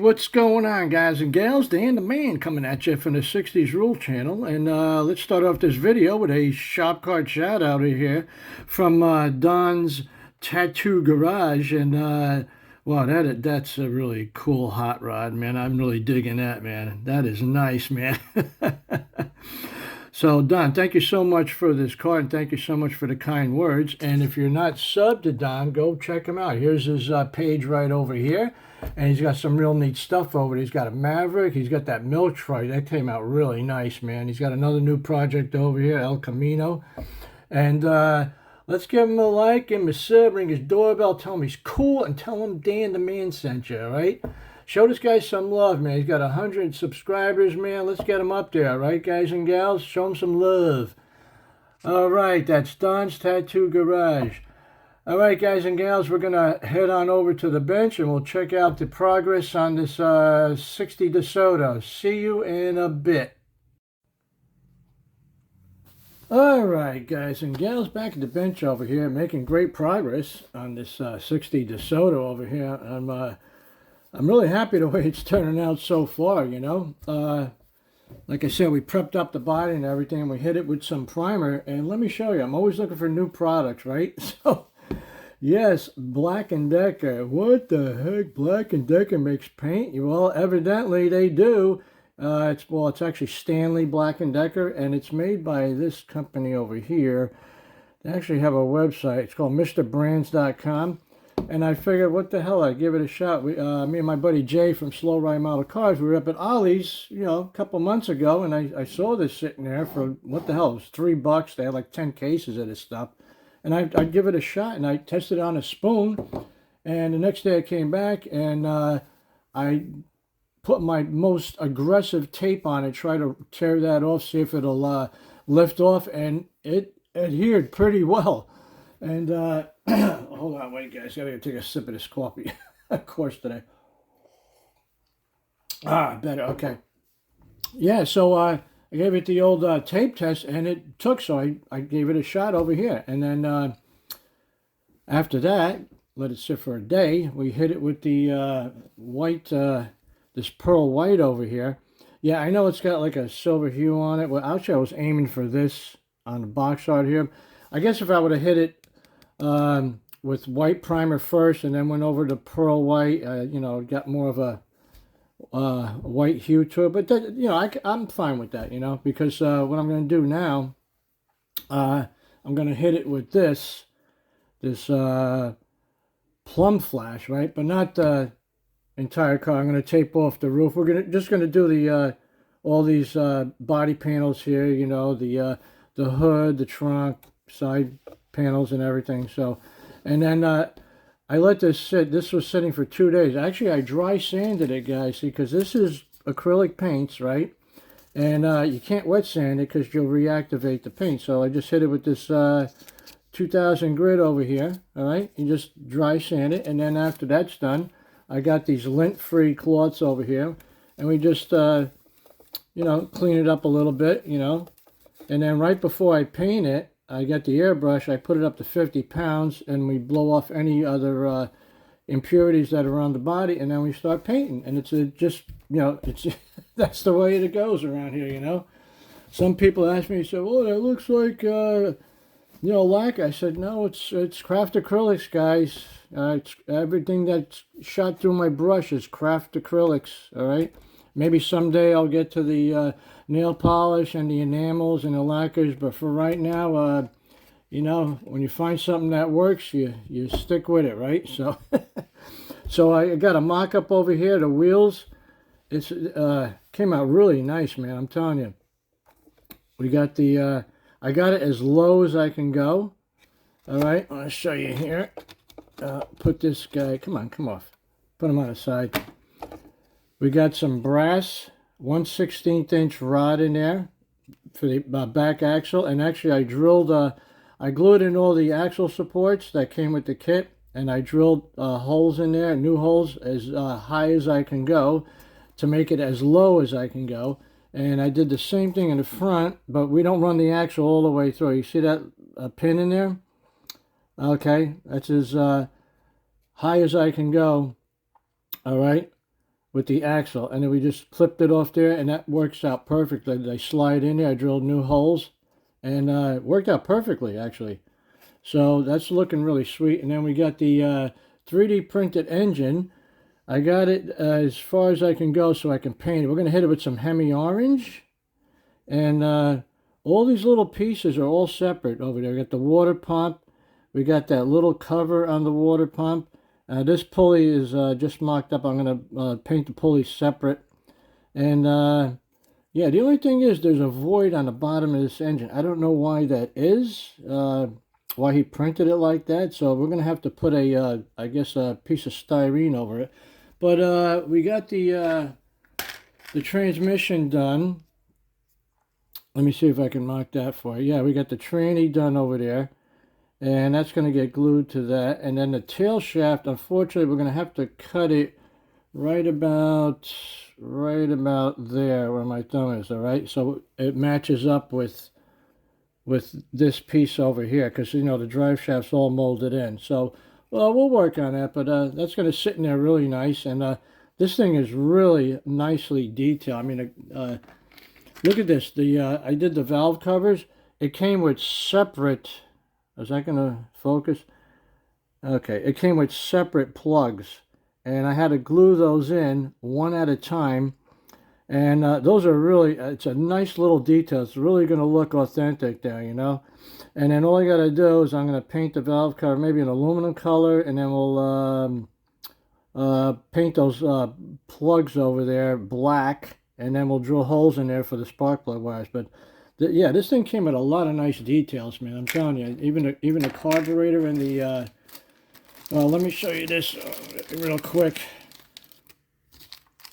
What's going on, guys and gals? Dan the Man coming at you from the 60s Rule channel. And let's start off this video with a shop card shout out here from Don's Tattoo Garage. And wow, that's a really cool hot rod, man. I'm really digging that, man. That is nice, man. So, Don, thank you so much for this card, and thank you so much for the kind words. And if you're not subbed to Don, go check him out. Here's his page right over here, and he's got some real neat stuff over there. He's got a Maverick. He's got that milk trike. That came out really nice, man. He's got another new project over here, El Camino. And let's give him a like, give him a sub, ring his doorbell, tell him he's cool, and tell him Dan the Man sent you, all right? Show this guy some love, man. He's got 100 subscribers, man. Let's get him up there, all right, guys and gals? Show him some love. All right, that's Don's Tattoo Garage. All right, guys and gals, we're going to head on over to the bench, and we'll check out the progress on this 60 Desoto. See you in a bit. All right, guys and gals, back at the bench over here, making great progress on this 60 Desoto over here. I'm really happy the way it's turning out so far, you know. Like I said, we prepped up the body and everything, and we hit it with some primer. And let me show you, I'm always looking for new products, right? So, yes, Black & Decker. What the heck? Black & Decker makes paint? Well, evidently they do. It's actually Stanley Black & Decker, and it's made by this company over here. They actually have a website. It's called MrBrands.com. And I figured, what the hell, I'd give it a shot. Me and my buddy Jay from Slow Ride Model Cars, we were up at Ollie's, you know, a couple months ago, and I saw this sitting there for, what the hell, it was $3. They had like 10 cases of this stuff. And I'd give it a shot, and I tested it on a spoon. And the next day I came back, and I put my most aggressive tape on it, try to tear that off, see if it'll lift off, and it adhered pretty well. And hold on, wait, guys, gotta take a sip of this coffee, of course, today. Better, okay. Yeah, so I gave it the old tape test, and it took, so I gave it a shot over here. And then after that, let it sit for a day. We hit it with the white, this pearl white over here. Yeah, I know it's got like a silver hue on it. Well, actually, I was aiming for this on the box art here. I guess if I would have hit it with white primer first and then went over to pearl white, you know, got more of a white hue to it. But, that, you know, I'm fine with that, you know, because what I'm going to do now, I'm going to hit it with this plum flash, right? But not the entire car. I'm going to tape off the roof. We're just going to do the all these body panels here, you know, the hood, the trunk, side panels and everything. So, and then I let this sit. This was sitting for 2 days. Actually, I dry sanded it, guys, see, because this is acrylic paints, right? And you can't wet sand it because you'll reactivate the paint. So I just hit it with this 2000 grit over here, all right? You just dry sand it, and then after that's done, I got these lint-free cloths over here, and we just, you know, clean it up a little bit, you know, and then right before I paint it, I got the airbrush, I put it up to 50 pounds, and we blow off any other impurities that are on the body, and then we start painting. And it's just, you know, it's that's the way it goes around here, you know. Some people ask me, say, well, that looks like, you know, lacquer. I said, no, it's craft acrylics, guys. It's everything that's shot through my brush is craft acrylics, all right? Maybe someday I'll get to the nail polish and the enamels and the lacquers, but for right now, you know, when you find something that works, you stick with it, right? So, so I got a mock-up over here, the wheels. It's came out really nice, man, I'm telling you. We got the, I got it as low as I can go, all right? I'll show you here. Put this guy, come on, come off. Put him on the side. We got some brass 1/16 inch rod in there for the back axle, and actually I glued in all the axle supports that came with the kit, and I drilled holes in there, new holes as high as I can go to make it as low as I can go. And I did the same thing in the front, but we don't run the axle all the way through. You see that pin in there? Okay, that's as high as I can go. All right. with the axle, and then we just clipped it off there, and that works out perfectly. They slide in there. I drilled new holes, and it worked out perfectly, actually. So that's looking really sweet. And then we got the 3D printed engine. I got it as far as I can go so I can paint it. We're going to hit it with some Hemi orange. And all these little pieces are all separate over there. We got the water pump. We got that little cover on the water pump. This pulley is just mocked up. I'm going to paint the pulley separate. And yeah, the only thing is there's a void on the bottom of this engine. I don't know why that is, why he printed it like that. So we're going to have to put a, I guess, a piece of styrene over it. But we got the transmission done. Let me see if I can mark that for you. Yeah, we got the tranny done over there. And that's going to get glued to that. And then the tail shaft, unfortunately, we're going to have to cut it right about there where my thumb is, all right? So it matches up with this piece over here because, you know, the drive shaft's all molded in. So, well, we'll work on that, but that's going to sit in there really nice. And this thing is really nicely detailed. I mean, look at this. I did the valve covers. It came with separate... Is that going to focus? Okay, it came with separate plugs, and I had to glue those in one at a time. And those are really, it's a nice little detail. It's really going to look authentic there, you know. And then all I got to do is I'm going to paint the valve cover, maybe an aluminum color, and then we'll paint those plugs over there black, and then we'll drill holes in there for the spark plug wires. But yeah, this thing came with a lot of nice details, man. I'm telling you, even the carburetor and the well, let me show you this real quick.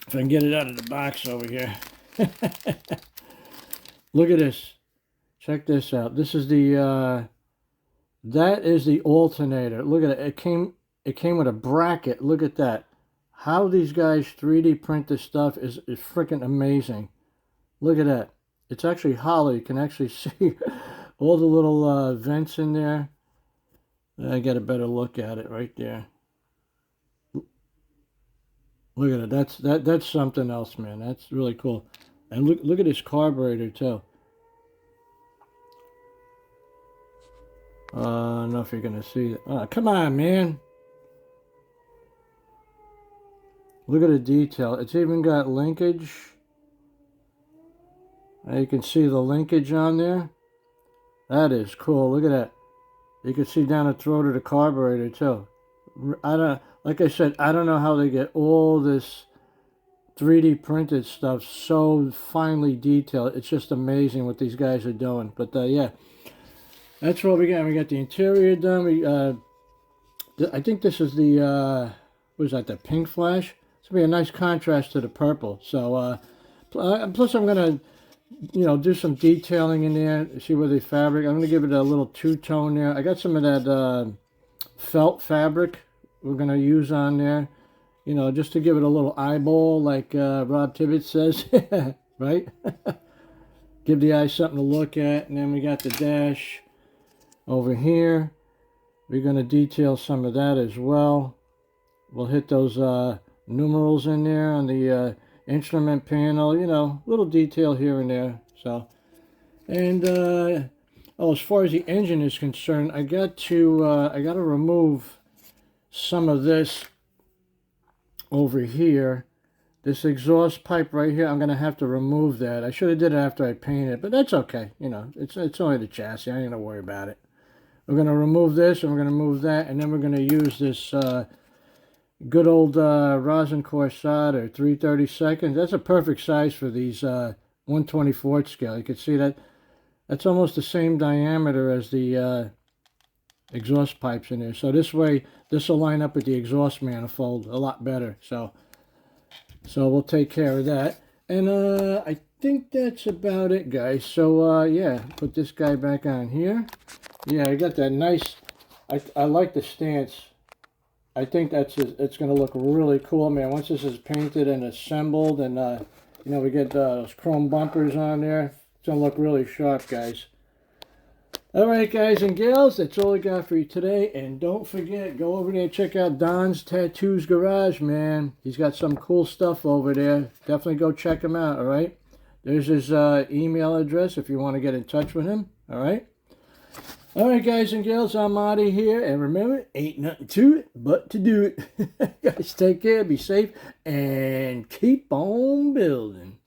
If I can get it out of the box over here. Look at this. Check this out. This is the that is the alternator. Look at it. It came with a bracket. Look at that. How these guys 3D print this stuff is freaking amazing. Look at that. It's actually hollow. You can actually see all the little vents in there. I get a better look at it right there. Look at it. That's something else, man. That's really cool. And look at this carburetor too. I don't know if you're gonna see it. Come on, man. Look at the detail. It's even got linkage. You can see the linkage on there. That is cool. Look at that. You can see down the throat of the carburetor too. Like I said, I don't know how they get all this 3D printed stuff so finely detailed. It's just amazing what these guys are doing. But yeah, that's what we got. We got the interior done. I think this is the what is that? The pink flash. It's gonna be a nice contrast to the purple. So plus I'm gonna, you know, do some detailing in there, see where the fabric, I'm going to give it a little two-tone there. I got some of that felt fabric we're going to use on there, you know, just to give it a little eyeball, like Rob Tibbetts says, right? Give the eyes something to look at. And then we got the dash over here. We're going to detail some of that as well. We'll hit those numerals in there on the instrument panel, you know, little detail here and there. So, and oh, as far as the engine is concerned, I got to remove some of this over here. This exhaust pipe right here, I'm gonna have to remove that. I should have did it after I painted it, but that's okay. You know, it's only the chassis. I ain't gonna worry about it. We're gonna remove this, and we're gonna move that, and then we're gonna use this good old rosin core solder, 3/32. That's a perfect size for these 1/24 scale. You can see that that's almost the same diameter as the exhaust pipes in there. So this way, this will line up with the exhaust manifold a lot better. So we'll take care of that. And I think that's about it, guys. So yeah, put this guy back on here. Yeah, I got that nice, I like the stance. I think it's going to look really cool, man. Once this is painted and assembled, and you know, we get those chrome bumpers on there, it's going to look really sharp, guys. All right, guys and gals, that's all I got for you today. And don't forget, go over there and check out Don's Tattoos Garage, man. He's got some cool stuff over there. Definitely go check him out, all right? There's his email address if you want to get in touch with him, all right? All right, guys and gals, I'm out of here. And remember, ain't nothing to it but to do it. Guys, take care, be safe, and keep on building.